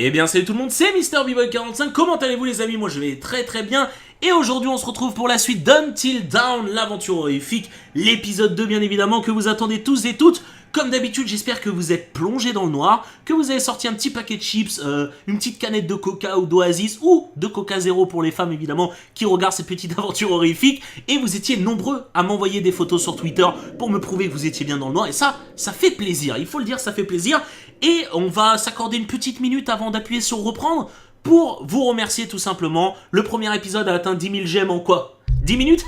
Eh bien salut tout le monde, c'est MrBboy45, comment allez-vous les amis? Moi je vais très très bien. Et aujourd'hui on se retrouve pour la suite d'Until Dawn, l'aventure horrifique, l'épisode 2 bien évidemment que vous attendez tous et toutes. Comme d'habitude j'espère que vous êtes plongés dans le noir, que vous avez sorti un petit paquet de chips, une petite canette de coca ou d'Oasis, ou de Coca Zéro pour les femmes évidemment qui regardent cette petite aventure horrifique. Et vous étiez nombreux à m'envoyer des photos sur Twitter pour me prouver que vous étiez bien dans le noir. Et ça fait plaisir, il faut le dire, ça fait plaisir. Et on va s'accorder une petite minute avant d'appuyer sur reprendre pour vous remercier tout simplement. Le premier épisode a atteint 10 000 j'aime en quoi? 10 minutes?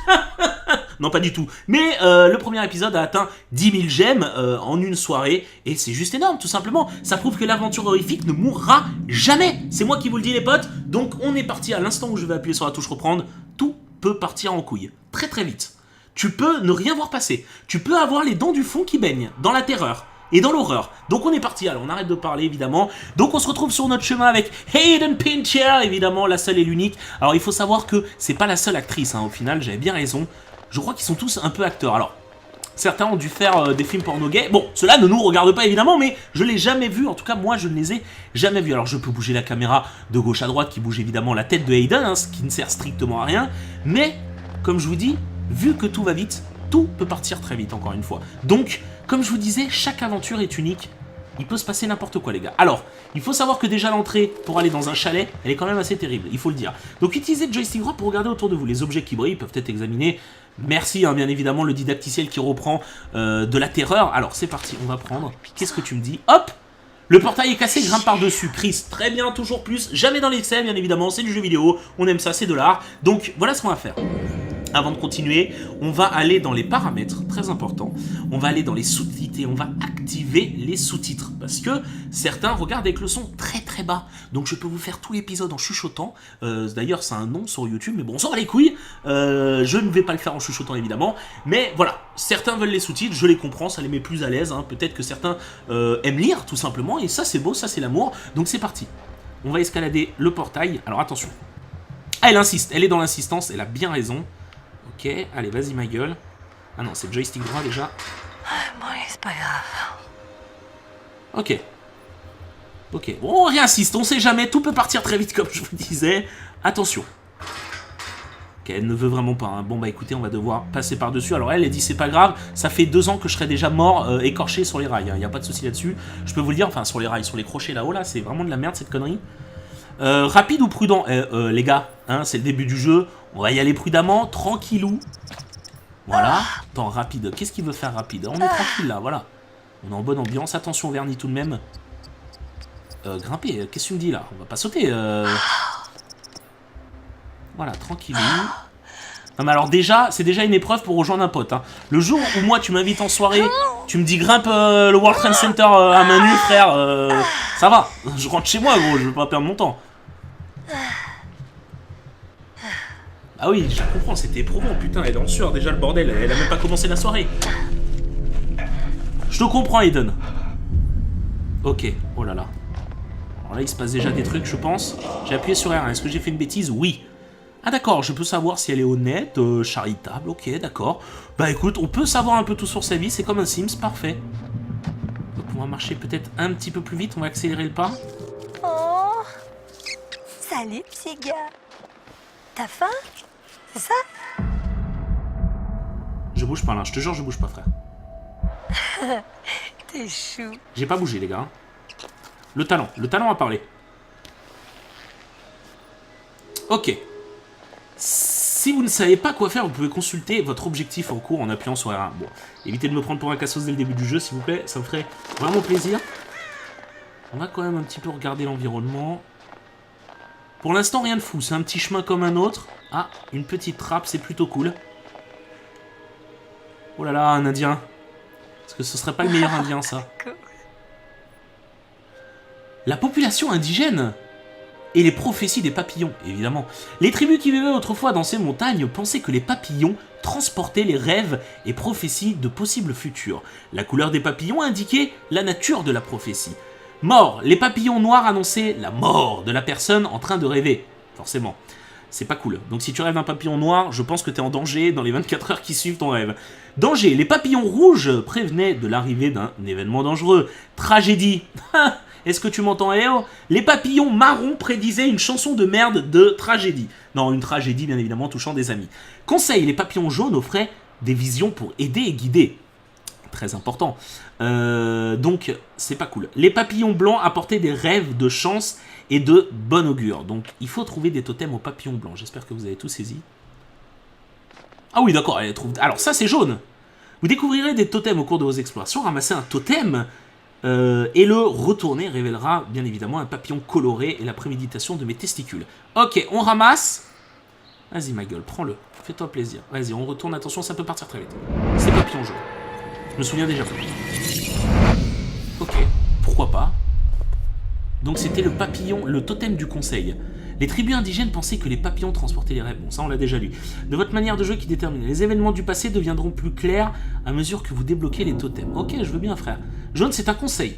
Non, pas du tout. Mais le premier épisode a atteint 10 000 j'aime en une soirée. Et c'est juste énorme, tout simplement. Ça prouve que l'aventure horrifique ne mourra jamais. C'est moi qui vous le dis, les potes. Donc, on est parti à l'instant où je vais appuyer sur la touche reprendre. Tout peut partir en couille. Très, très vite. Tu peux ne rien voir passer. Tu peux avoir les dents du fond qui baignent dans la terreur et dans l'horreur. Donc on est parti, alors on arrête de parler évidemment. Donc on se retrouve sur notre chemin avec Hayden Pincher, évidemment la seule et l'unique. Alors il faut savoir que c'est pas la seule actrice, hein, au final, j'avais bien raison. Je crois qu'ils sont tous un peu acteurs. Alors, certains ont dû faire des films porno gays. Bon, cela ne nous regarde pas évidemment, mais je l'ai jamais vu. En tout cas, moi, je ne les ai jamais vus. Alors, je peux bouger la caméra de gauche à droite, qui bouge évidemment la tête de Hayden, hein, ce qui ne sert strictement à rien. Mais, comme je vous dis, vu que tout va vite, tout peut partir très vite, encore une fois. Donc, comme je vous disais, chaque aventure est unique. Il peut se passer n'importe quoi, les gars. Alors, il faut savoir que déjà l'entrée pour aller dans un chalet, elle est quand même assez terrible, il faut le dire. Donc, utilisez le joystick droit pour regarder autour de vous. Les objets qui brillent peuvent être examinés. Merci, hein, bien évidemment, le didacticiel qui reprend de la terreur. Alors, c'est parti, on va prendre. Qu'est-ce que tu me dis? Hop! Le portail est cassé, grimpe par-dessus. Chris, très bien, toujours plus. Jamais dans l'excès, bien évidemment, c'est du jeu vidéo. On aime ça, c'est de l'art. Donc, voilà ce qu'on va faire. Avant de continuer, on va aller dans les paramètres, très important. On va aller dans les sous-titres et on va activer les sous-titres. Parce que certains regardent avec le son très très bas. Donc je peux vous faire tout l'épisode en chuchotant. D'ailleurs, c'est un nom sur YouTube, mais bon, on s'en va les couilles. Je ne vais pas le faire en chuchotant, évidemment. Mais voilà, certains veulent les sous-titres, je les comprends, ça les met plus à l'aise. Hein. Peut-être que certains aiment lire, tout simplement. Et ça, c'est beau, ça, c'est l'amour. Donc c'est parti. On va escalader le portail. Alors attention. Ah, elle insiste, elle est dans l'insistance, elle a bien raison. Ok, allez, vas-y ma gueule. Ah non, c'est le joystick droit déjà. Bon, c'est pas grave. Ok. Ok, bon, on réinsiste, on sait jamais, tout peut partir très vite comme je vous disais. Attention. Ok, elle ne veut vraiment pas. Hein. Bon bah écoutez, on va devoir passer par-dessus. Alors elle dit c'est pas grave, ça fait 2 ans que je serais déjà mort, écorché sur les rails. Il n'y a pas de souci là-dessus. Je peux vous le dire, enfin sur les rails, sur les crochets là-haut, là, c'est vraiment de la merde cette connerie. Rapide ou prudent les gars, hein, c'est le début du jeu. On va y aller prudemment, tranquillou. Voilà. Attends, rapide. Qu'est-ce qu'il veut faire rapide? On est tranquille là, voilà. On est en bonne ambiance. Attention, vernis tout de même. Grimper, qu'est-ce que tu me dis là? On va pas sauter. Voilà, tranquillou. Non mais alors déjà, c'est déjà une épreuve pour rejoindre un pote. Hein. Le jour où moi tu m'invites en soirée, tu me dis grimpe le World Trade Center à main nue, frère, ça va. Je rentre chez moi, gros, je veux pas perdre mon temps. Ah oui, je comprends, c'était éprouvant, putain, elle est en sueur déjà le bordel, elle a même pas commencé la soirée. Je te comprends, Hayden. Ok, oh là là. Alors là, il se passe déjà des trucs, je pense. J'ai appuyé sur R1, est-ce que j'ai fait une bêtise? Oui. Ah d'accord, je peux savoir si elle est honnête, charitable, ok, d'accord. Bah écoute, on peut savoir un peu tout sur sa vie, c'est comme un Sims, parfait. Donc on va marcher peut-être un petit peu plus vite, on va accélérer le pas. Oh, salut petit gars. T'as faim? C'est ça? Je bouge pas là, je te jure, je bouge pas, frère. T'es chou. J'ai pas bougé, les gars. Le talent a parlé. Ok. Si vous ne savez pas quoi faire, vous pouvez consulter votre objectif en cours en appuyant sur R1. Bon, évitez de me prendre pour un cassos dès le début du jeu, s'il vous plaît, ça me ferait vraiment plaisir. On va quand même un petit peu regarder l'environnement. Pour l'instant, rien de fou, c'est un petit chemin comme un autre. Ah, une petite trappe, c'est plutôt cool. Oh là là, un indien. Est-ce que ce serait pas le meilleur indien, ça? La population indigène et les prophéties des papillons, évidemment. Les tribus qui vivaient autrefois dans ces montagnes pensaient que les papillons transportaient les rêves et prophéties de possibles futurs. La couleur des papillons indiquait la nature de la prophétie. Mort, les papillons noirs annonçaient la mort de la personne en train de rêver, forcément. C'est pas cool. Donc si tu rêves d'un papillon noir, je pense que t'es en danger dans les 24 heures qui suivent ton rêve. Danger, les papillons rouges prévenaient de l'arrivée d'un événement dangereux. Tragédie, Est-ce que tu m'entends, Léo? Les papillons marrons prédisaient une chanson de merde de tragédie. Non, une tragédie, bien évidemment, touchant des amis. Conseil, les papillons jaunes offraient des visions pour aider et guider. Très important. Donc, c'est pas cool. Les papillons blancs apportaient des rêves de chance et de bon augure. Donc, il faut trouver des totems aux papillons blancs. J'espère que vous avez tout saisi. Ah oui, d'accord, elle trouve... Alors, ça, c'est jaune. Vous découvrirez des totems au cours de vos explorations. Ramasser un totem et le retourner révélera, bien évidemment, un papillon coloré et la préméditation de mes testicules. Ok, on ramasse. Vas-y, ma gueule, prends-le. Fais-toi plaisir. Vas-y, on retourne. Attention, ça peut partir très vite. C'est papillon jaune. Je me souviens déjà. Ok, pourquoi pas. Donc c'était le papillon, le totem du conseil. Les tribus indigènes pensaient que les papillons transportaient les rêves. Bon, ça on l'a déjà lu. De votre manière de jeu qui détermine. Les événements du passé deviendront plus clairs à mesure que vous débloquez les totems. Ok, je veux bien, frère. Jaune, c'est un conseil.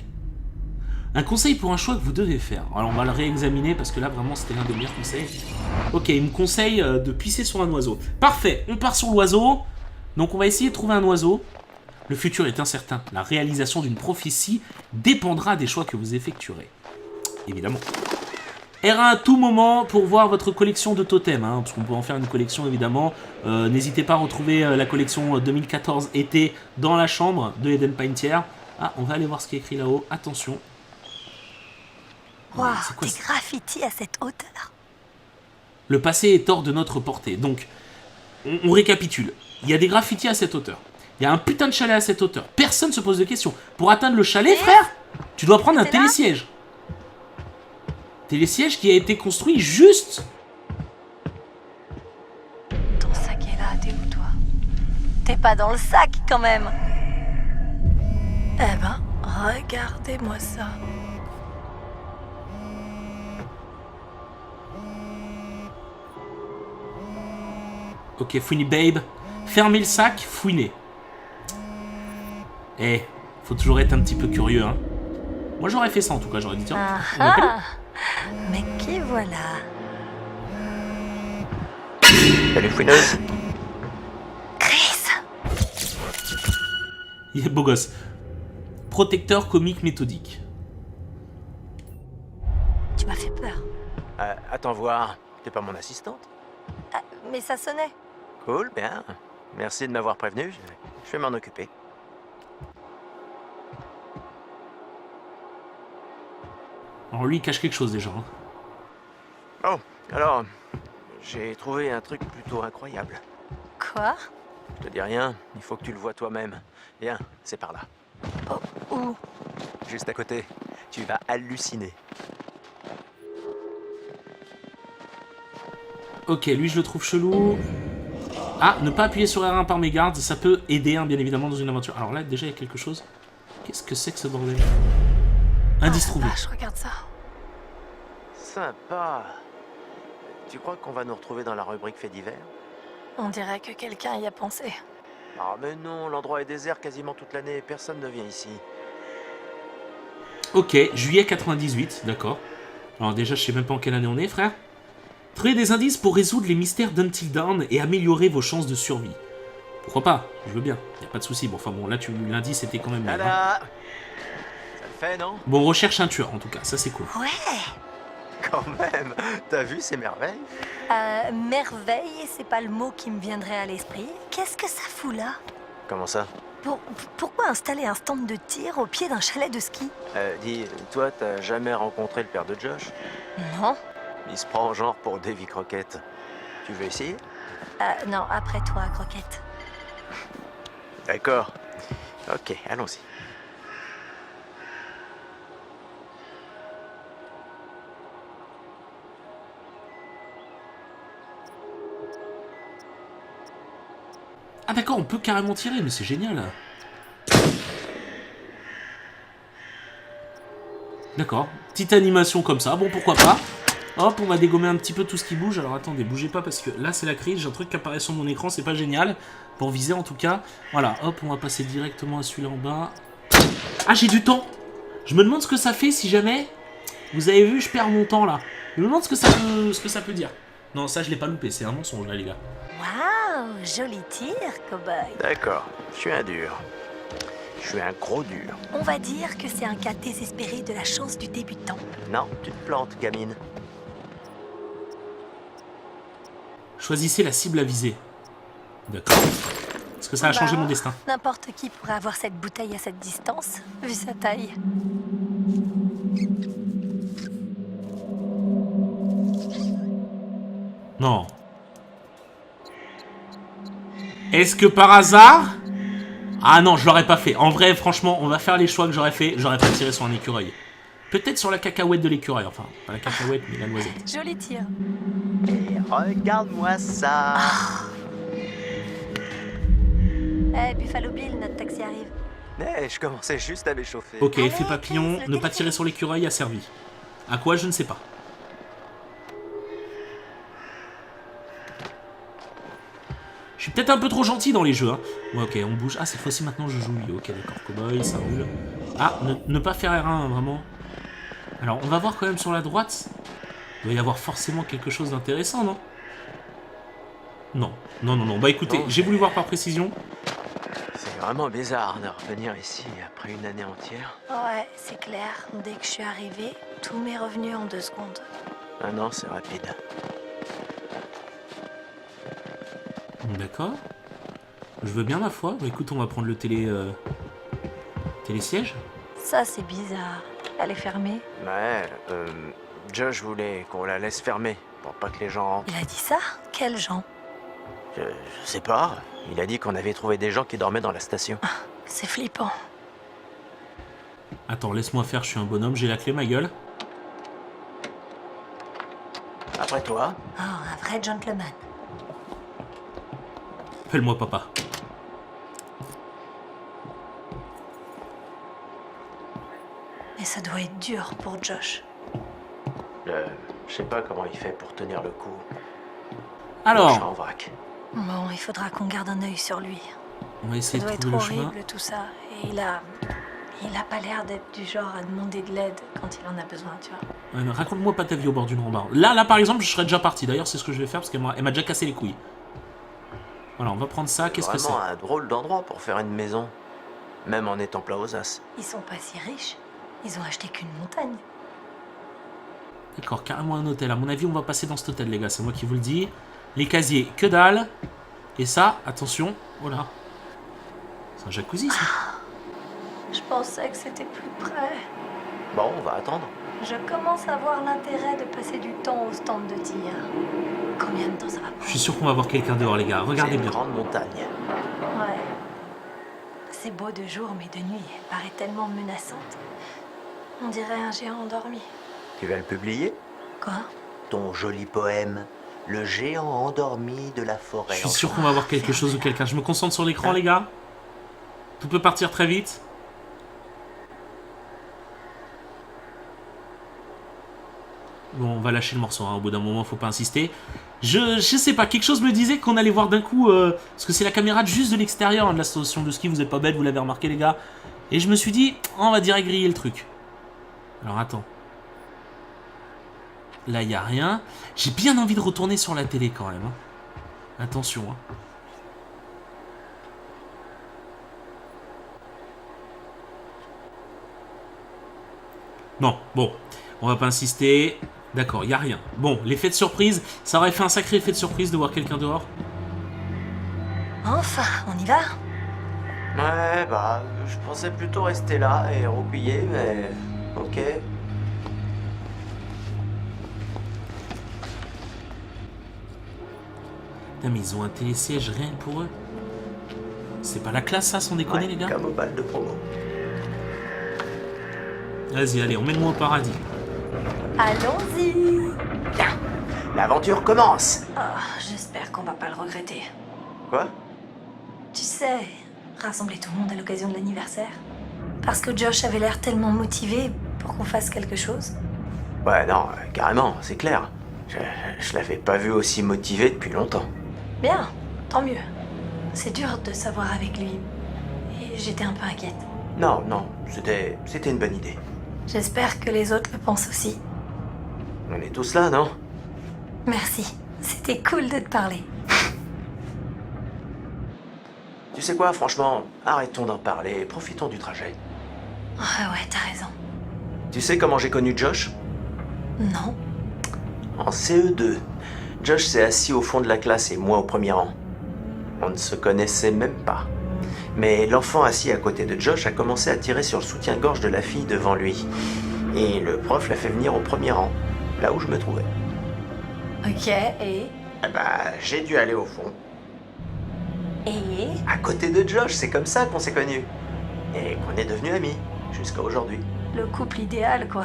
Un conseil pour un choix que vous devez faire. Alors on va le réexaminer parce que là vraiment c'était l'un des meilleurs conseils. Ok, il me conseille de pisser sur un oiseau. Parfait, on part sur l'oiseau. Donc on va essayer de trouver un oiseau. Le futur est incertain. La réalisation d'une prophétie dépendra des choix que vous effectuerez. Évidemment. R1 à tout moment pour voir votre collection de totems, hein, parce qu'on peut en faire une collection évidemment. N'hésitez pas à retrouver la collection 2014 été dans la chambre de Eden Paintier. Ah, on va aller voir ce qui est écrit là-haut. Attention. Waouh, des graffitis à cette hauteur. Le passé est hors de notre portée. Donc, on récapitule. Il y a des graffitis à cette hauteur. Il y a un putain de chalet à cette hauteur. Personne se pose de questions. Pour atteindre le chalet, frère, tu dois prendre un télésiège. Télésiège qui a été construit juste... Ton sac est là, t'es où toi? T'es pas dans le sac quand même. Eh ben, regardez-moi ça. Ok, fouine babe. Fermez le sac, fouinez. Eh, faut toujours être un petit peu curieux, hein. Moi j'aurais fait ça en tout cas, j'aurais dit tiens, on m'appelle. Mais qui voilà? Salut fouineuse. Chris! Il est beau gosse. Protecteur comique méthodique. Tu m'as fait peur. Attends voir, t'es pas mon assistante? Ah, mais ça sonnait. Cool, bien. Merci de m'avoir prévenu, je vais m'en occuper. Alors lui il cache quelque chose déjà. Hein. Oh, alors, j'ai trouvé un truc plutôt incroyable. Quoi? Je te dis rien, il faut que tu le vois toi-même. Viens, c'est par là. Oh, où? Juste à côté. Tu vas halluciner. Ok, lui je le trouve chelou. Ah, ne pas appuyer sur R1 par mégarde, ça peut aider hein, bien évidemment dans une aventure. Alors là déjà il y a quelque chose. Qu'est-ce que c'est que ce bordel? Indice trouvé. Je regarde ça. Sympa. Tu crois qu'on va nous retrouver dans la rubrique faits divers? On dirait que quelqu'un y a pensé. Ah mais non, l'endroit est désert quasiment toute l'année, personne ne vient ici. Ok, juillet 98, d'accord. Alors déjà je sais même pas en quelle année on est frère. Trouvez des indices pour résoudre les mystères d'Until Dawn et améliorer vos chances de survie. Pourquoi pas? Je veux bien, y a pas de souci. Bon, enfin bon, là l'indice était quand même bien. Tada! Ça le fait, non? Bon, on recherche un tueur en tout cas, ça c'est cool. Ouais. Quand même, t'as vu ces merveilles? Merveille, c'est pas le mot qui me viendrait à l'esprit. Qu'est-ce que ça fout là? Comment ça? Pourquoi installer un stand de tir au pied d'un chalet de ski? Dis, toi, t'as jamais rencontré le père de Josh? Non. Il se prend genre pour Davy Crockett. Tu veux essayer? Non, après toi, Croquette. D'accord. Ok, allons-y. Ah d'accord, on peut carrément tirer, mais c'est génial. D'accord, petite animation comme ça, bon pourquoi pas. Hop, on va dégommer un petit peu tout ce qui bouge. Alors attendez, bougez pas parce que là c'est la crise, j'ai un truc qui apparaît sur mon écran, c'est pas génial. Pour viser en tout cas. Voilà, hop, on va passer directement à celui-là en bas. Ah, j'ai du temps. Je me demande ce que ça fait si jamais... Vous avez vu, je perds mon temps là. Je me demande ce que ça peut dire. Non, ça je l'ai pas loupé, c'est un mensonge là les gars. Waouh, joli tir, cow-boy. D'accord, je suis un dur. Je suis un gros dur. On va dire que c'est un cas désespéré de la chance du débutant. Non, tu te plantes, gamine. Choisissez la cible à viser. D'accord. Est-ce que ça a changé mon destin? N'importe qui pourrait avoir cette bouteille à cette distance, vu sa taille. Non. Est-ce que par hasard... Ah non, je l'aurais pas fait. En vrai, franchement, on va faire les choix que j'aurais fait. J'aurais pas tiré sur un écureuil. Peut-être sur la cacahuète de l'écureuil. Enfin, pas la cacahuète, mais la noisette. Joli tir. Et regarde-moi ça. Eh, Buffalo Bill, notre taxi arrive. Je commençais juste à m'échauffer. Ok, Allez, effet papillon, Chris, ne le pas tirer sur l'écureuil a servi. À quoi, je ne sais pas. Je suis peut-être un peu trop gentil dans les jeux, hein. Ouais, ok, on bouge. Ah, cette fois-ci, maintenant, je joue lui. Ok, d'accord, cowboy, ça roule. Ah, ne pas faire R1, hein, vraiment. Alors, on va voir quand même sur la droite. Il doit y avoir forcément quelque chose d'intéressant, non? Non, non, non, non. Bah écoutez, j'ai voulu voir par précision. C'est vraiment bizarre de revenir ici après une année entière. Ouais, c'est clair. Dès que je suis arrivée, tout m'est revenu en 2 secondes. Un an, c'est rapide. D'accord. Je veux bien, ma foi. Bah écoute, on va prendre le télésiège. Ça, c'est bizarre. Elle est fermée. Ouais, Josh voulait qu'on la laisse fermer pour pas que les gens rentrent. Il a dit ça? Quels gens? Je sais pas. Il a dit qu'on avait trouvé des gens qui dormaient dans la station. C'est flippant. Attends, laisse-moi faire, je suis un bonhomme, j'ai la clé, ma gueule. Après toi, Oh, un vrai gentleman. Appelle-moi papa. Mais ça doit être dur pour Josh. je sais pas comment il fait pour tenir le coup. Je suis Alors, en vrac. Bon, il faudra qu'on garde un œil sur lui. on va Ça essayer de doit être trouver le chemin. horrible tout ça. Et il a pas l'air d'être du genre à demander de l'aide quand il en a besoin, tu vois. Ouais, raconte-moi pas ta vie au bord d'une rambarde. Là, par exemple, je serais déjà parti. D'ailleurs, c'est ce que je vais faire parce qu'elle m'a déjà cassé les couilles. Voilà, on va prendre ça. Qu'est-ce que c'est? Vraiment un drôle d'endroit pour faire une maison. Même en étant plat aux as. Ils sont pas si riches. Ils ont acheté qu'une montagne. D'accord, carrément un hôtel. À mon avis, on va passer dans cet hôtel, les gars. C'est moi qui vous le dis. Les casiers, que dalle. Et ça, attention. Oh là. C'est un jacuzzi, ça. Je pensais que c'était plus près. Bon, on va attendre. Je commence à voir l'intérêt de passer du temps au stand de tir. Combien de temps ça va Je prendre? suis sûr qu'on va voir quelqu'un dehors, les gars. Regardez C'est une bien. grande montagne. Ouais. C'est beau de jour, mais de nuit, elle paraît tellement menaçante. On dirait un géant endormi. Tu vas le publier? Quoi? Ton joli poème. Le géant endormi de la forêt. Je suis sûr qu'on va voir quelque chose ou quelqu'un. Je me concentre sur l'écran, les gars. Tout peut partir très vite. Bon, on va lâcher le morceau, hein. Au bout d'un moment, faut pas insister. Je sais pas, quelque chose me disait qu'on allait voir d'un coup... parce que c'est la caméra juste de l'extérieur, hein, de la station de ski, vous êtes pas bêtes, vous l'avez remarqué, les gars. Et je me suis dit, on va direct griller le truc. Alors, attends. Là, il y a rien. J'ai bien envie de retourner sur la télé, quand même. Hein. Attention, hein. Non, bon, on va pas insister. D'accord, il n'y a rien. Bon, l'effet de surprise, ça aurait fait un sacré effet de surprise de voir quelqu'un dehors. Enfin, on y va? Ouais, bah, je pensais plutôt rester là et roupiller, mais... Ok. Putain, mais ils ont un télésiège rien que pour eux. C'est pas la classe, ça, sans déconner, Ouais, les gars? comme au bal de promo. Vas-y, allez, emmène-moi au paradis. Allons-y! Bien, l'aventure commence. Ah, j'espère qu'on va pas le regretter. Quoi? Tu sais, rassembler tout le monde à l'occasion de l'anniversaire. Parce que Josh avait l'air tellement motivé pour qu'on fasse quelque chose. Ouais, non, carrément, c'est clair. Je l'avais pas vu aussi motivé depuis longtemps. Bien, tant mieux. C'est dur de savoir avec lui. Et j'étais un peu inquiète. Non, c'était une bonne idée. J'espère que les autres le pensent aussi. On est tous là, non? Merci, c'était cool de te parler. Tu sais quoi, franchement, arrêtons d'en parler, profitons du trajet. Ouais, t'as raison. Tu sais comment j'ai connu Josh? Non. En CE2, Josh s'est assis au fond de la classe et moi au premier rang. On ne se connaissait même pas. Mais l'enfant assis à côté de Josh a commencé à tirer sur le soutien-gorge de la fille devant lui. Et le prof l'a fait venir au premier rang, là où je me trouvais. Ok, et J'ai dû aller au fond. Et À côté de Josh, c'est comme ça qu'on s'est connus. Et qu'on est devenus amis, jusqu'à aujourd'hui. le couple idéal, quoi.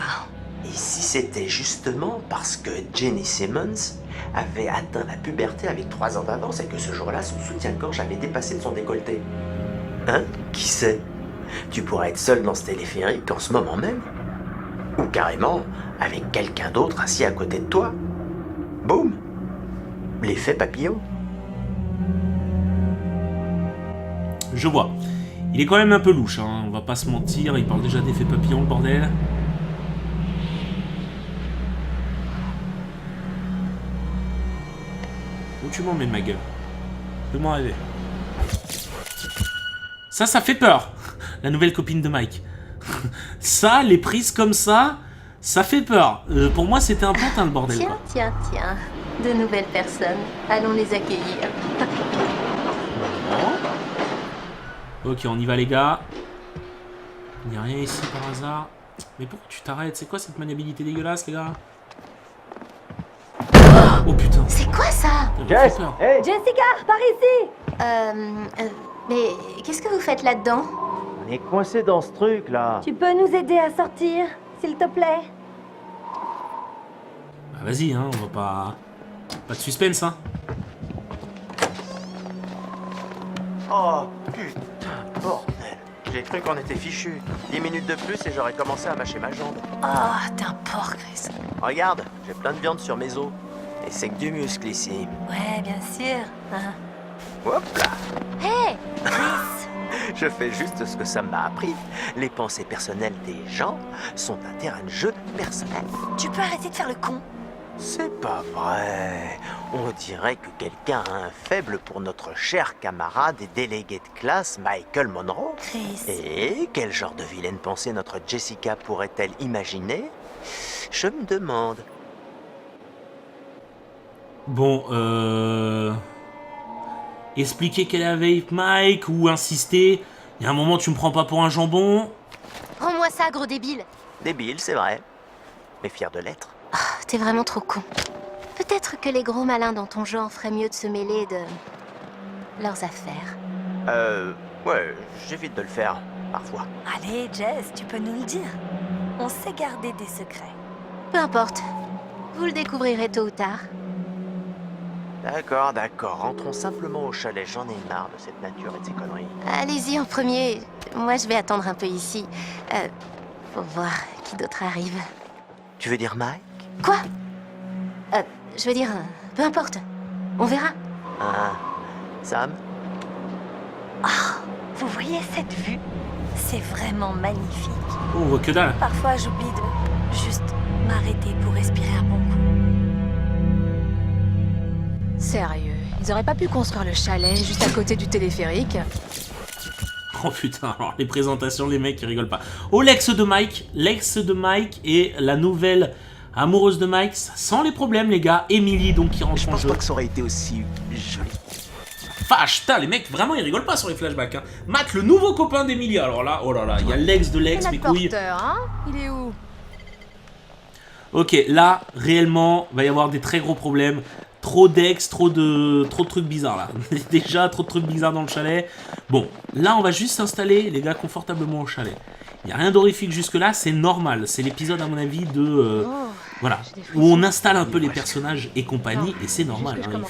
Et si c'était justement parce que Jenny Simmons avait atteint la puberté avec 3 ans d'avance et que ce jour-là, son soutien-gorge avait dépassé de son décolleté? Hein? Qui sait? Tu pourrais être seul dans ce téléphérique en ce moment même. Ou carrément avec quelqu'un d'autre assis à côté de toi. Boum! L'effet papillon. Je vois. Il est quand même un peu louche, hein, on va pas se mentir, il parle déjà d'effet papillon, le bordel. Où tu m'emmènes, ma gueule? Fais-moi rêver. Ça fait peur. La nouvelle copine de Mike. Ça, les prises comme ça fait peur. Pour moi, c'était un pantin, le bordel, quoi. Tiens. De nouvelles personnes. Allons les accueillir. Ok, on y va, les gars. Il n'y a rien ici par hasard. Mais pourquoi tu t'arrêtes? C'est quoi cette maniabilité dégueulasse, les gars? Oh putain. C'est quoi ça? Jess, hey! Jessica, par ici! Mais qu'est-ce que vous faites là-dedans? On est coincé dans ce truc là. Tu peux nous aider à sortir, s'il te plaît? Bah vas-y, hein, on va pas... Pas de suspense, hein. Oh putain, bordel. J'ai cru qu'on était fichus. 10 minutes de plus et j'aurais commencé à mâcher ma jambe. Oh, t'es un porc, Chris. Regarde, j'ai plein de viande sur mes os. Et c'est que du muscle ici. Ouais, bien sûr. Hein. Hop là. Hé! Chris, Je fais juste ce que ça m'a appris. Les pensées personnelles des gens sont un terrain de jeu personnel. tu peux arrêter de faire le con? C'est pas vrai. On dirait que quelqu'un a un faible pour notre cher camarade et délégué de classe Michael Monroe. Chris. Et quel genre de vilaine pensée notre Jessica pourrait-elle imaginer? Je me demande. Bon, expliquer qu'elle est avec Mike ou insister. Il y a un moment, tu me prends pas pour un jambon. Rends-moi ça, gros débile. Débile, c'est vrai. Mais fier de l'être. T'es vraiment trop con. Peut-être que les gros malins dans ton genre feraient mieux de se mêler de... leurs affaires. Ouais, j'évite de le faire, parfois. Allez, Jess, tu peux nous le dire. On sait garder des secrets. Peu importe. Vous le découvrirez tôt ou tard. D'accord. Rentrons simplement au chalet. J'en ai marre de cette nature et de ces conneries. Allez-y en premier. Moi, je vais attendre un peu ici. Faut voir qui d'autre arrive. Tu veux dire Mike? Quoi? Je veux dire, peu importe. On verra. Ah, Sam? Vous voyez cette vue? C'est vraiment magnifique. Oh, on voit que dalle. Parfois, j'oublie de juste m'arrêter pour respirer un bon coup. Sérieux, ils auraient pas pu construire le chalet juste à côté du téléphérique? Oh putain, alors les présentations, les mecs, ils rigolent pas. Oh, l'ex de Mike et la nouvelle amoureuse de Mike, ça sent les problèmes, les gars. Emily, donc, qui rentre en jeu. que ça aurait été aussi joli. Vache, putain, les mecs, vraiment, ils rigolent pas sur les flashbacks. Hein. Matt, le nouveau copain d'Emily. Alors là, oh là là, il y a l'ex de l'ex, mes couilles. Porteur, hein? Il est où? Ok, là, réellement, va y avoir des très gros problèmes. Trop d'ex, trop de trucs bizarres là. Déjà, trop de trucs bizarres dans le chalet. Bon, là, on va juste s'installer, les gars, confortablement au chalet. Il n'y a rien d'horrifique jusque-là, c'est normal. C'est l'épisode, à mon avis, de... voilà, où on installe un peu les personnages et compagnie, et c'est normal. Hein,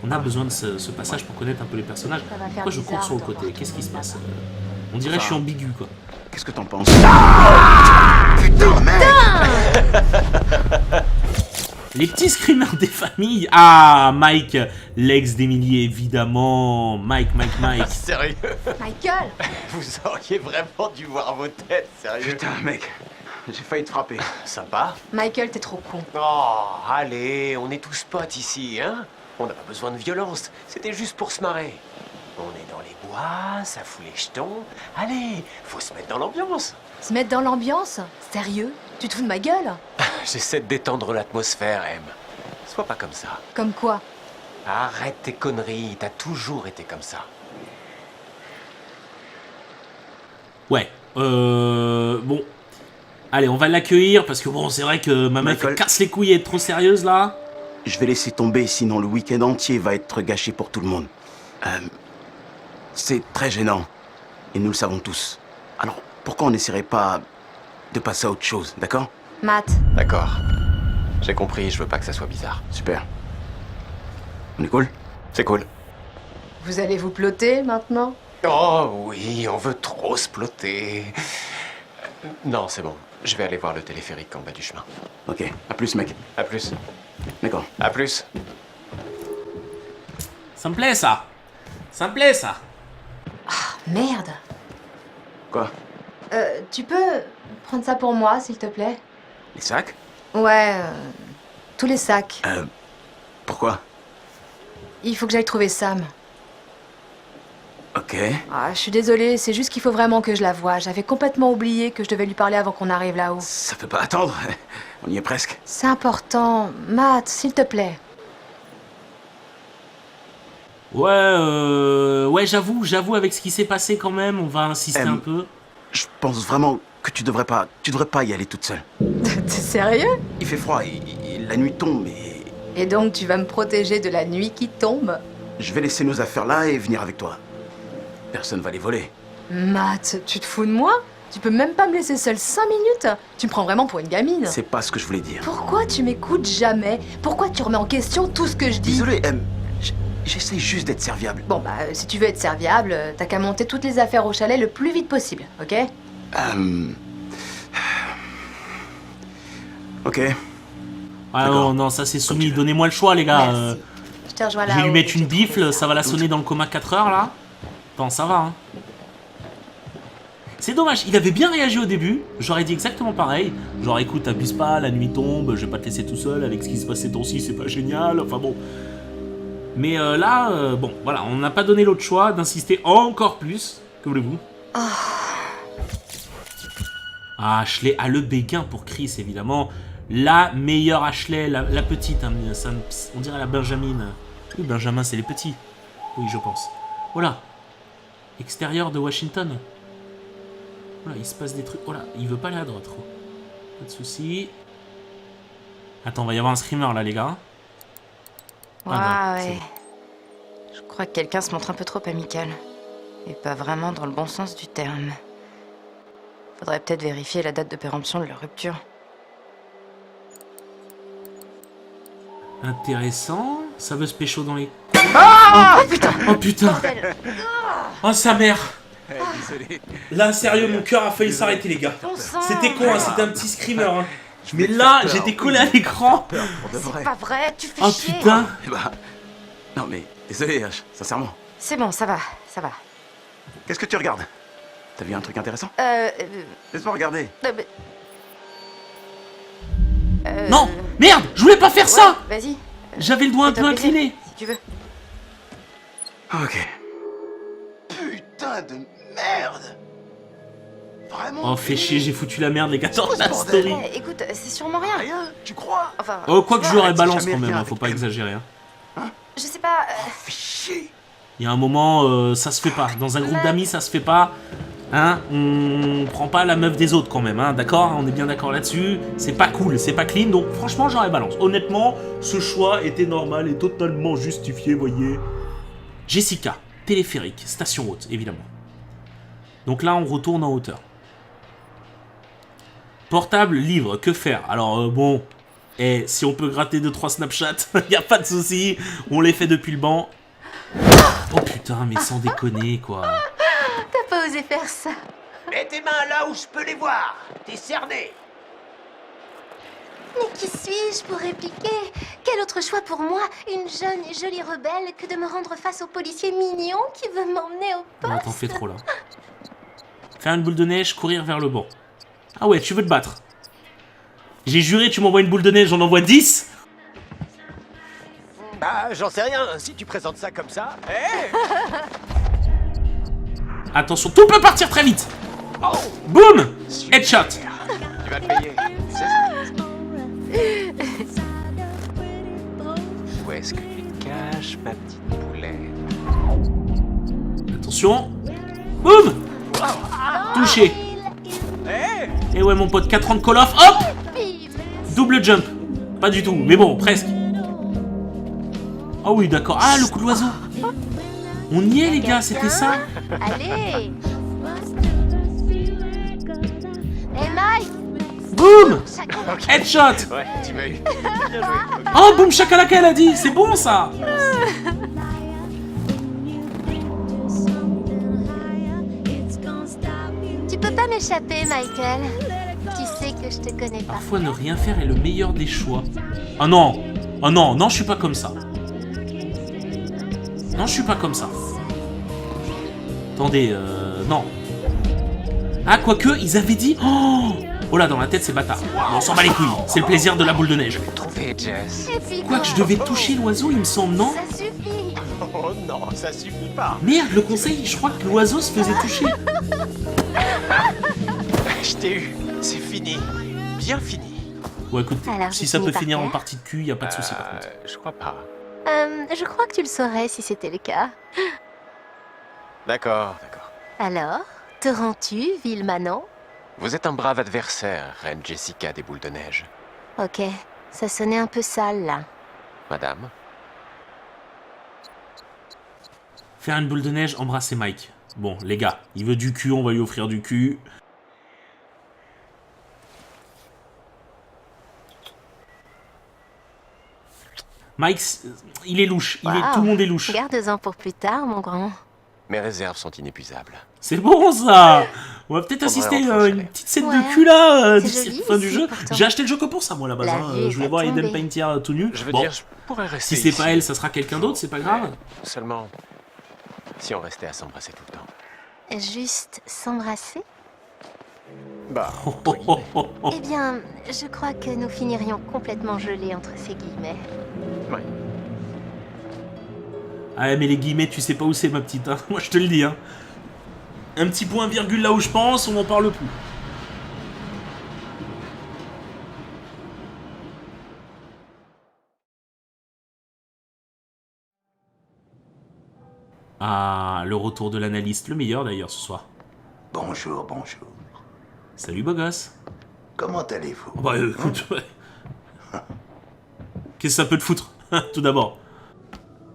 on a besoin de ce passage pour connaître un peu les personnages. Pourquoi je cours sur le côté? Qu'est-ce qui se passe? On dirait que je suis ambigu, quoi. Qu'est-ce que t'en penses? Putain, mec! Les petits screamers des familles. Ah, Mike, l'ex d'Emily, évidemment. Mike. Sérieux? Michael! Vous auriez vraiment dû voir vos têtes, sérieux? Putain, mec, j'ai failli te frapper. Sympa. Michael, t'es trop con. Oh, allez, on est tous potes ici, hein? On n'a pas besoin de violence, c'était juste pour se marrer. On est dans les bois, ça fout les jetons. Allez, faut se mettre dans l'ambiance. Se mettre dans l'ambiance? Sérieux? Tu te fous de ma gueule? J'essaie de détendre l'atmosphère, M. Sois pas comme ça. Comme quoi? Arrête tes conneries, t'as toujours été comme ça. Ouais, bon. Allez, on va l'accueillir parce que bon, c'est vrai que ma meuf elle casse les couilles et est trop sérieuse là. Je vais laisser tomber, sinon le week-end entier va être gâché pour tout le monde. C'est très gênant. Et nous le savons tous. Alors, pourquoi on n'essaierait pas de passer à autre chose, d'accord? Matt. D'accord. J'ai compris, je veux pas que ça soit bizarre. Super. On est cool? C'est cool. Vous allez vous ploter maintenant? Oh oui, on veut trop se ploter. Non, c'est bon. Je vais aller voir le téléphérique en bas du chemin. Ok, à plus mec. À plus. D'accord. À plus. Ça me plaît ça. Ça me plaît ça. Merde. Quoi? Tu peux prendre ça pour moi, s'il te plaît? Les sacs? Ouais, tous les sacs. Pourquoi? Il faut que j'aille trouver Sam. Ok. Ah, je suis désolée, c'est juste qu'il faut vraiment que je la voie. J'avais complètement oublié que je devais lui parler avant qu'on arrive là-haut. Ça peut pas attendre. On y est presque. C'est important. Matt, s'il te plaît. Ouais, j'avoue avec ce qui s'est passé quand même, on va insister un peu. Je pense vraiment que tu devrais pas y aller toute seule. T'es sérieux? Il fait froid, la nuit tombe Et donc tu vas me protéger de la nuit qui tombe? je vais laisser nos affaires là et venir avec toi. Personne va les voler. Matt, tu te fous de moi? Tu peux même pas me laisser seule 5 minutes? Tu me prends vraiment pour une gamine? C'est pas ce que je voulais dire. Pourquoi tu m'écoutes jamais? Pourquoi tu remets en question tout ce que je dis? Désolé, j'essaie juste d'être serviable. Bon bah, si tu veux être serviable, t'as qu'à monter toutes les affaires au chalet le plus vite possible, ok? Ok. Ah non, ça c'est soumis. Donnez-moi le choix les gars. Merci. Je te rejoins Je là. vais lui mettre une bifle, ça va la sonner dans le coma 4 heures là. Bon, ça va hein. C'est dommage, il avait bien réagi au début, j'aurais dit exactement pareil. Genre écoute, abuse pas, la nuit tombe, je vais pas te laisser tout seul avec ce qui se passe ces temps-ci, c'est pas génial, enfin bon. Mais là, bon, voilà, on n'a pas donné l'autre choix d'insister encore plus. Que voulez-vous? Ah, Ashley a le béguin pour Chris, évidemment. La meilleure Ashley, la petite, hein, on dirait la Benjamin. Oui, Benjamin, c'est les petits. Oui, je pense. Voilà. Extérieur de Washington. Voilà, il se passe des trucs. Voilà, il veut pas aller à droite, trop. Pas de soucis. Attends, va y avoir un screamer là, les gars. Ah non, ouais. Je crois que quelqu'un se montre un peu trop amical. Et pas vraiment dans le bon sens du terme. Faudrait peut-être vérifier la date de péremption de leur rupture. Intéressant. Ça veut se pécho dans les... Oh putain! Oh putain! Oh sa mère! Désolé. Là, sérieux, mon cœur a failli s'arrêter, les gars. C'était con, hein, c'était un petit screamer. Hein. Mais là, j'étais collé à l'écran. C'est pas vrai, tu fais Oh chier. putain! Non mais, désolé, sincèrement. C'est bon, ça va, ça va. Qu'est-ce que tu regardes? T'as vu un truc intéressant? Laisse-moi regarder. Non! Merde! Je voulais pas faire ça! Vas-y, J'avais le doigt un peu fais-toi plaisir, incliné. si tu veux. Ok. Putain de merde! Vraiment? Oh, fais chier, j'ai foutu la merde, les gars, dans la story. Écoute, c'est sûrement rien. Rien, tu crois? Enfin, Oh, quoi que je leur ai balance jamais quand même, rien hein, faut pas exagérer. Hein. je sais pas. Fais chier! Il y a un moment, ça se fait pas. Dans un groupe d'amis, ça se fait pas. Hein, on prend pas la meuf des autres quand même, hein, d'accord? On est bien d'accord là-dessus. C'est pas cool, c'est pas clean, donc franchement, j'aurais balance. Honnêtement, ce choix était normal et totalement justifié, voyez. Jessica, téléphérique, station haute, évidemment. Donc là, on retourne en hauteur. Portable, livre, que faire? Alors, bon, si on peut gratter 2-3 Snapchat, y a pas de souci. On les fait depuis le banc. Oh putain, mais sans déconner, quoi. T'as pas osé faire ça. Mets tes mains là où je peux les voir. T'es cerné. Mais qui suis-je pour répliquer? Quel autre choix pour moi, une jeune et jolie rebelle, que de me rendre face au policier mignon qui veut m'emmener au poste? Non, t'en fais trop, là. Faire une boule de neige, courir vers le banc. Ah ouais, tu veux te battre. J'ai juré, tu m'envoies une boule de neige, j'en envoie 10. Bah, j'en sais rien, si tu présentes ça comme ça. Hé Attention, tout peut partir très vite. Boum. Headshot. Tu vas le payer, tu sais ça? Où est-ce que tu te caches, ma petite poulette? Attention. Boum. Touché. Et ouais, mon pote, 4 ans de Call of. Hop. Double jump. Pas du tout, mais bon, presque. Ah oui, d'accord. Ah, le coup de l'oiseau. On y est, les gars, c'était ça. Allez. Hey Mike, Boum. ça Headshot. Ouais, tu m'as eu. Oh, boum shakalaka, elle a dit. C'est bon, ça. Tu peux pas m'échapper, Michael. Tu sais que je te connais pas. Parfois, ne rien faire est le meilleur des choix. Ah non. Ah non, non, je suis pas comme ça. Non, je suis pas comme ça. Attendez, non. Ah, quoique, ils avaient dit... Oh là, dans la tête, c'est bâtard. Bon, on s'en bat les couilles. C'est le plaisir de la boule de neige. Trouvé, Jess. Et puis Quoique, je devais toucher l'oiseau, il me semble, non? ça suffit. Oh non, ça suffit pas. Merde, le conseil, je crois que l'oiseau se faisait toucher. Je t'ai eu. C'est fini. Bien fini. Ouais, écoute, Alors, si je ça peut finis par finir en terre. partie de cul, y a pas de souci par contre. Je crois pas. Je crois que tu le saurais si c'était le cas. D'accord, d'accord. Alors, te rends-tu, ville manant? Vous êtes un brave adversaire, Reine Jessica des boules de neige. Ok, ça sonnait un peu sale là. Madame? Faire une boule de neige, embrasser Mike. Bon, les gars, il veut du cul, on va lui offrir du cul. Mike, il est louche. Wow. Tout le monde est louche. Garde-en pour plus tard, mon grand. Mes réserves sont inépuisables. C'est bon ça. On va peut-être Faudrait assister en à une changer. petite scène Ouais. de cul là, C'est d'ici joli la fin du ici, jeu. pourtant. J'ai acheté le jeu que pour ça moi à la base. La hein. vue est Je voulais à voir Aiden tomber. Paintier tout nu. Je veux Bon, dire, je pourrais rester si c'est ici. pas elle, ça sera quelqu'un d'autre, c'est pas grave. Seulement, si on restait à s'embrasser tout le temps. Juste s'embrasser? Bah, Oh, oh, oh, oh, oh. Eh bien, je crois que nous finirions complètement gelés entre ces guillemets. ouais. Ah mais les guillemets, tu sais pas où c'est ma petite, hein. Moi je te le dis. Hein. Un petit point virgule là où je pense, on n'en parle plus. Ah, le retour de l'analyste, le meilleur d'ailleurs ce soir. Bonjour, bonjour. Salut beau gosse. Comment allez-vous? Oh, bah écoute, ouais. Qu'est-ce que ça peut te foutre, tout d'abord?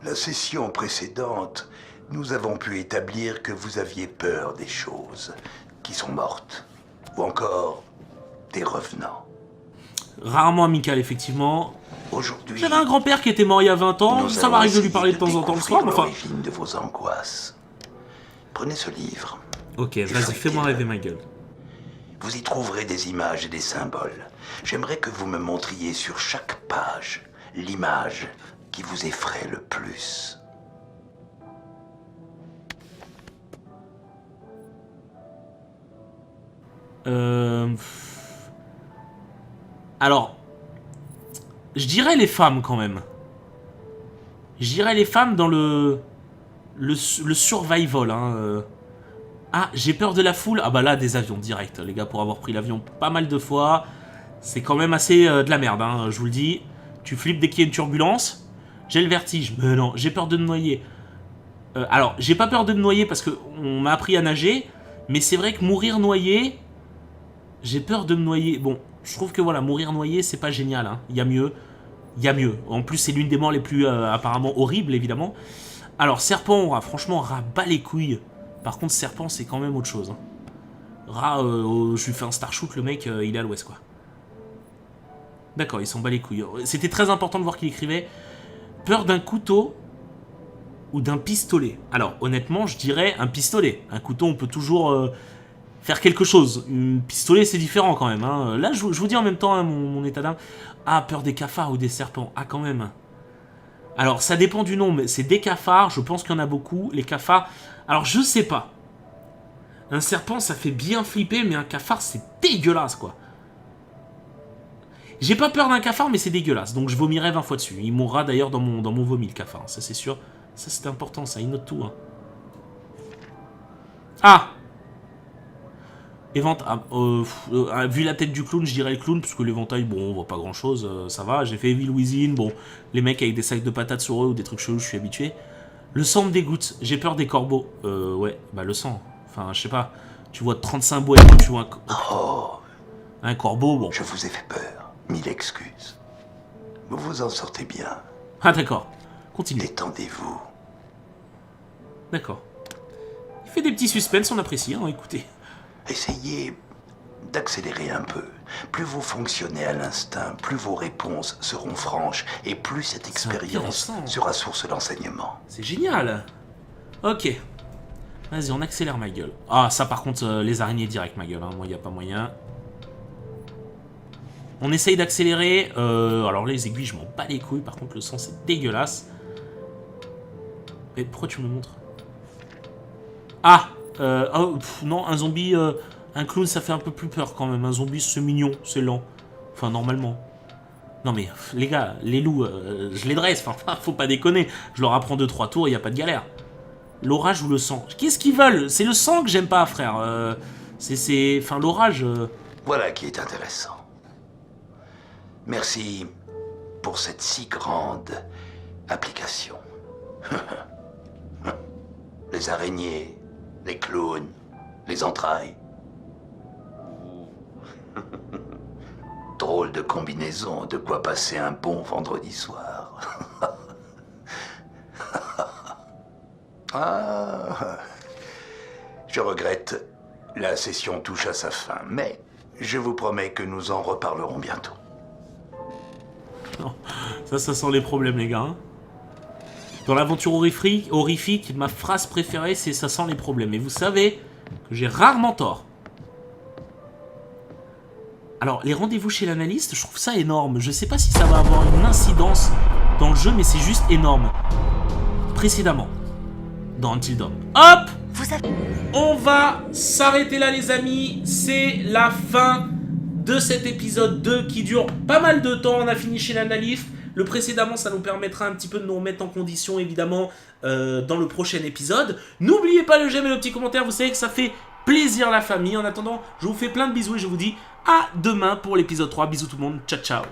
La session précédente, nous avons pu établir que vous aviez peur des choses qui sont mortes, ou encore des revenants. Rarement amical, effectivement. Aujourd'hui, J'avais un grand-père qui était mort il y a 20 ans, nous ça allons m'arrive de lui essayer parler de temps en temps le soir, mais enfin... l'origine de vos angoisses. Prenez ce livre. Ok, vas-y, fais-moi rêver ma gueule. Vous y trouverez des images et des symboles. J'aimerais que vous me montriez sur chaque page l'image qui vous effraie le plus. Alors, je dirais les femmes quand même. Je dirais les femmes dans le survival. Hein. Ah, j'ai peur de la foule. Ah bah là, des avions direct, les gars, pour avoir pris l'avion pas mal de fois. C'est quand même assez de la merde, hein, je vous le dis. Tu flippes dès qu'il y a une turbulence. J'ai le vertige. Mais non, j'ai peur de me noyer. Alors, j'ai pas peur de me noyer parce qu'on m'a appris à nager. Mais c'est vrai que mourir noyé... J'ai peur de me noyer. Bon, je trouve que voilà, mourir noyé, c'est pas génial. Hein. Il y a mieux. Il y a mieux. En plus, c'est l'une des morts les plus apparemment horribles, évidemment. Alors, serpent, rat, franchement, rat, bat les couilles. Par contre, serpent, c'est quand même autre chose. Hein. Rat, je lui fais un star shoot, le mec, il est à l'ouest, quoi. D'accord, il s'en bat les couilles. C'était très important de voir qu'il écrivait peur d'un couteau ou d'un pistolet. Alors, honnêtement, je dirais un pistolet. Un couteau, on peut toujours faire quelque chose. Un pistolet, c'est différent quand même. Hein. Là, je vous dis en même temps hein, mon état d'âme. Ah, peur des cafards ou des serpents. Ah, quand même. Alors, ça dépend du nom, mais c'est des cafards. Je pense qu'il y en a beaucoup. Les cafards... Alors, je sais pas. Un serpent, ça fait bien flipper, mais un cafard, c'est dégueulasse, quoi. J'ai pas peur d'un cafard, mais c'est dégueulasse. Donc, je vomirai 20 fois dessus. Il mourra d'ailleurs dans mon vomi, le cafard. Ça, c'est sûr. Ça, c'est important, ça. Il note tout, hein. Ah, vu la tête du clown, je dirais le clown, parce que l'éventail, bon, on voit pas grand chose, ça va. J'ai fait Evil Within, bon, les mecs avec des sacs de patates sur eux ou des trucs chelous, je suis habitué. Le sang me dégoûte, j'ai peur des corbeaux. Ouais, bah le sang, enfin, je sais pas, tu vois 35 boyaux, tu vois un corbeau, bon. Je vous ai fait peur, 1000 excuses. Vous vous en sortez bien. Ah d'accord, continue. Détendez-vous. D'accord. Il fait des petits suspens, on apprécie, hein, écoutez. Essayez d'accélérer un peu. Plus vous fonctionnez à l'instinct, plus vos réponses seront franches et plus cette expérience sera source d'enseignement. C'est génial. Ok. Vas-y, on accélère ma gueule. Ah, ça par contre, les araignées direct ma gueule, hein. Moi, il n'y a pas moyen. On essaye d'accélérer. Alors les aiguilles, je m'en bats les couilles. Par contre, le sang, c'est dégueulasse. Mais pourquoi tu me le montres? Ah non, un zombie, un clown, ça fait un peu plus peur quand même. Un zombie, c'est mignon, c'est lent. Enfin, normalement. Non mais, les gars, les loups, je les dresse. Enfin, faut pas déconner. Je leur apprends 2-3 tours, il n'y a pas de galère. L'orage ou le sang? Qu'est-ce qu'ils veulent? C'est le sang que j'aime pas, frère. Enfin, l'orage... Voilà qui est intéressant. Merci pour cette si grande application. Les araignées, les clowns, les entrailles. Drôle de combinaison, de quoi passer un bon vendredi soir. Ah, je regrette, la session touche à sa fin, mais je vous promets que nous en reparlerons bientôt. Non, ça sent les problèmes, les gars. Hein. Dans l'aventure horrifique, ma phrase préférée, c'est « ça sent les problèmes ». Et vous savez que j'ai rarement tort. Alors, les rendez-vous chez l'analyste, je trouve ça énorme. Je sais pas si ça va avoir une incidence dans le jeu, mais c'est juste énorme. Précédemment, dans Until Dawn. Hop! On va s'arrêter là, les amis. C'est la fin de cet épisode 2 qui dure pas mal de temps. On a fini chez l'analyste. Le précédemment, ça nous permettra un petit peu de nous remettre en condition, évidemment, dans le prochain épisode. N'oubliez pas le j'aime et le petit commentaire. Vous savez que ça fait plaisir, la famille. En attendant, je vous fais plein de bisous et je vous dis à demain pour l'épisode 3. Bisous tout le monde. Ciao, ciao.